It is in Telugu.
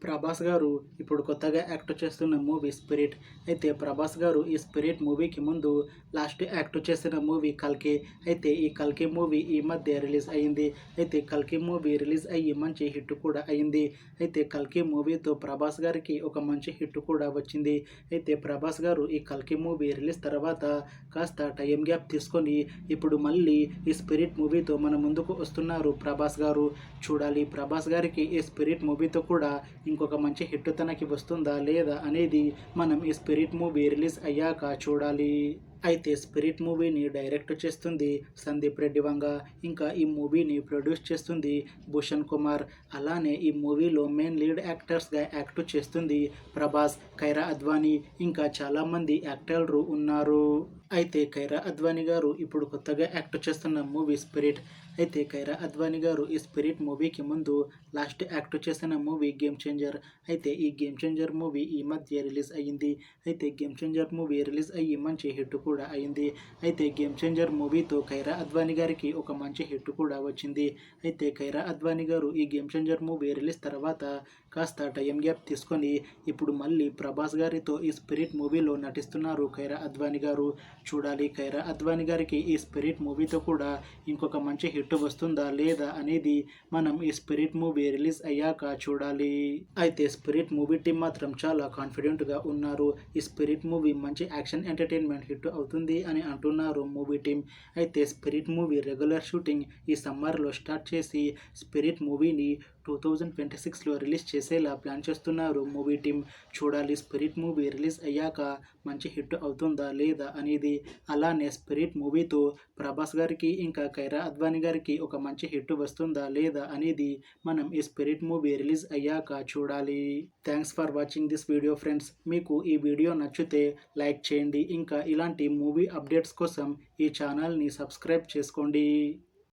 ప్రభాస్ గారు ఇప్పుడు కొత్తగా యాక్ట్ చేస్తున్న మూవీ 'స్పిరిట్'. అయితే ప్రభాస్ గారు ఈ 'స్పిరిట్' మూవీకి ముందు లాస్ట్ యాక్ట్ చేసిన మూవీ 'కల్కి'. అయితే ఈ 'కల్కి' మూవీ ఈ మధ్య రిలీజ్ అయింది. అయితే 'కల్కి' మూవీ రిలీజ్ అయ్యి మంచి హిట్ కూడా అయింది. అయితే 'కల్కి' మూవీతో ప్రభాస్ గారికి ఒక మంచి హిట్ కూడా వచ్చింది. అయితే ప్రభాస్ గారు ఈ 'కల్కి' మూవీ రిలీజ్ తర్వాత కాస్త టైం గ్యాప్ తీసుకొని ఇప్పుడు మళ్ళీ ఈ 'స్పిరిట్' మూవీతో మన ముందుకు వస్తున్నారు ప్రభాస్ గారు. చూడాలి ప్రభాస్ గారికి ఈ 'స్పిరిట్' మూవీతో కూడా ఇంకొక మంచి హిట్ తనకి వస్తుందా లేదా అనేది మనం ఈ 'స్పిరిట్' మూవీ రిలీజ్ అయ్యాక చూడాలి. అయితే 'స్పిరిట్' మూవీని డైరెక్ట్ చేస్తుంది సందీప్ రెడ్డి వంగ. ఇంకా ఈ మూవీని ప్రొడ్యూస్ చేస్తుంది భూషణ్ కుమార్. అలానే ఈ మూవీలో మెయిన్ లీడ్ యాక్టర్స్గా యాక్ట్ చేస్తుంది ప్రభాస్, కైరా అద్వానీ, ఇంకా చాలామంది యాక్టర్లు ఉన్నారు. అయితే కైరా అద్వానీ గారు ఇప్పుడు కొత్తగా యాక్ట్ చేస్తున్న మూవీ 'స్పిరిట్'. అయితే కైరా అద్వానీ గారు ఈ 'స్పిరిట్' మూవీకి ముందు లాస్ట్ యాక్ట్ చేసిన మూవీ 'గేమ్ చేంజర్'. అయితే ఈ 'గేమ్ చేంజర్' మూవీ ఈ మధ్య రిలీజ్ అయ్యింది. అయితే 'గేమ్ చేంజర్' మూవీ రిలీజ్ అయ్యి మంచి హిట్ కూడా అయింది. అయితే 'గేమ్ చేంజర్' మూవీతో కైరా అద్వానీ గారికి ఒక మంచి హిట్ కూడా వచ్చింది. అయితే కైరా అద్వానీ గారు ఈ 'గేమ్ చేంజర్' మూవీ రిలీజ్ తర్వాత కాస్త టైం గ్యాప్ తీసుకొని ఇప్పుడు మళ్ళీ ప్రభాస్ గారితో ఈ 'స్పిరిట్' మూవీలో నటిస్తున్నారు కైరా అద్వానీ గారు. చూడాలి కైరా అద్వానీ గారికి ఈ 'స్పిరిట్' మూవీతో కూడా ఇంకొక మంచి హిట్ వస్తుందా లేదా అనేది మనం ఈ 'స్పిరిట్' మూవీ రిలీజ్ అయ్యాక చూడాలి. అయితే 'స్పిరిట్' మూవీ టీం మాత్రం చాలా కాన్ఫిడెంట్గా ఉన్నారు. ఈ 'స్పిరిట్' మూవీ మంచి యాక్షన్ ఎంటర్టైన్మెంట్ హిట్ అవుతుంది అని అంటున్నారు మూవీ టీం. అయితే 'స్పిరిట్' మూవీ రెగ్యులర్ షూటింగ్ ఈ సమ్మర్లో స్టార్ట్ చేసి 'స్పిరిట్' మూవీని 2026లో రిలీజ్ చేసేలా ప్లాన్ చేస్తున్నారు మూవీ టీం. చూడాలి 'స్పిరిట్' మూవీ రిలీజ్ అయ్యాక మంచి హిట్ అవుతుందా లేదా అనేది. అలానే 'స్పిరిట్' మూవీతో ప్రభాస్ గారికి ఇంకా కైరా అద్వానీ గారికి ఒక మంచి హిట్ వస్తుందా లేదా అనేది మనం ఈ 'స్పిరిట్' మూవీ రిలీజ్ అయ్యాక చూడాలి. Thanks for watching this video friends. మీకు ఈ వీడియో నచ్చితే లైక్ చేయండి. ఇంకా ఇలాంటి మూవీ అప్డేట్స్ కోసం ఈ ఛానల్ని సబ్స్క్రైబ్ చేసుకోండి.